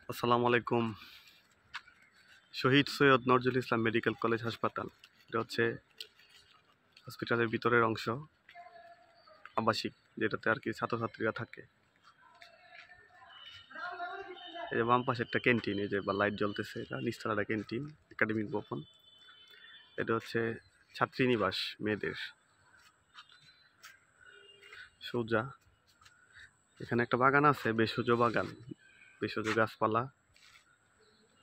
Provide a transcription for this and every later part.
আসসালামু আলাইকুম। শহীদ Syed Nazrul Islam medical college হাসপাতাল, এটা হচ্ছে হসপিটালের ভিতরের অংশ, আবাসিক, যেটাতে আর কি ছাত্রছাত্রীরা থাকে। এই যে বাম পাশে একটা ক্যান্টিন, এই যে বা লাইট জ্বলতেছে, এটা নিচতলাটা ক্যান্টিন, একাডেমিক ভবন। এটা হচ্ছে ছাত্রীনিবাস মেয়েদের। সোজা এখানে একটা বাগান আছে, ভেষজ বাগান, ভেষজ গাছপালা।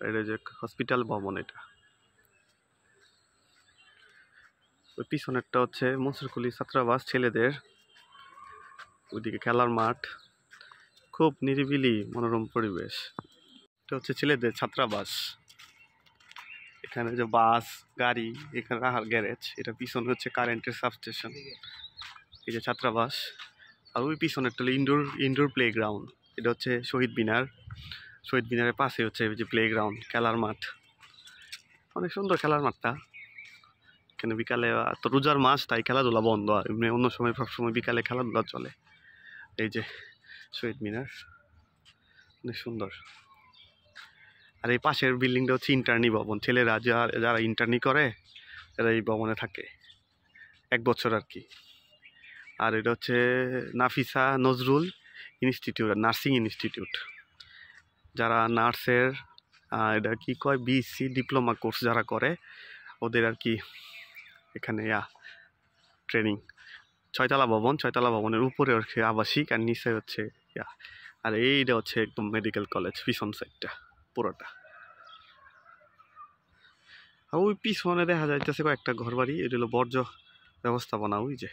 এটা যে হসপিটাল ভবন, এটা ওই পিছনেরটা হচ্ছে মনসুরকুলি ছাত্রাবাস ছেলেদের। ওইদিকে খেলার মাঠ, খুব নিরিবিলি মনোরম পরিবেশ। এটা হচ্ছে ছেলেদের ছাত্রাবাস। এখানে যে বাস গাড়ি এখানে রাখার গ্যারেজ, এটা পিছনে হচ্ছে কারেন্টের সাবস্টেশন। এই যে ছাত্রাবাস, আর ওই পিছনে একটা ইনডোর প্লে গ্রাউন্ড। এটা হচ্ছে শহীদ মিনার, শহীদ মিনারের পাশে হচ্ছে যে প্লে গ্রাউন্ড, খেলার মাঠ। অনেক সুন্দর খেলার মাঠটা। এখানে বিকালে তো রোজার মাস, তাই খেলাধুলা বন্ধ, আর এমনি অন্য সময় সবসময় বিকালে খেলাধুলা চলে। এই যে শহীদ মিনার, অনেক সুন্দর। আর এই পাশের বিল্ডিংটা হচ্ছে ইন্টার্নি ভবন, ছেলেরা যারা ইন্টার্নি করে তারা এই ভবনে থাকে 1 বছর আর কি। আর এটা হচ্ছে Nafisa Nazrul institute, nursing institute. যারা নার্সের এটা কি কয় বিএসসি ডিপ্লোমা কোর্স যারা করে ওদের আর কি এখানে ট্রেনিং। 6তলা ভবন, 6তলা ভবনের উপরে হচ্ছে আবাসিক, আর নিচে হচ্ছে আর এইটা হচ্ছে একদম মেডিকেল কলেজ পিছন সাইডটা পুরোটা। আর ওই পিছনে দেখা যাইতেছে কয়েকটা ঘর বাড়ি, এটা হলো বর্জ্য ব্যবস্থাপনা। ওই যে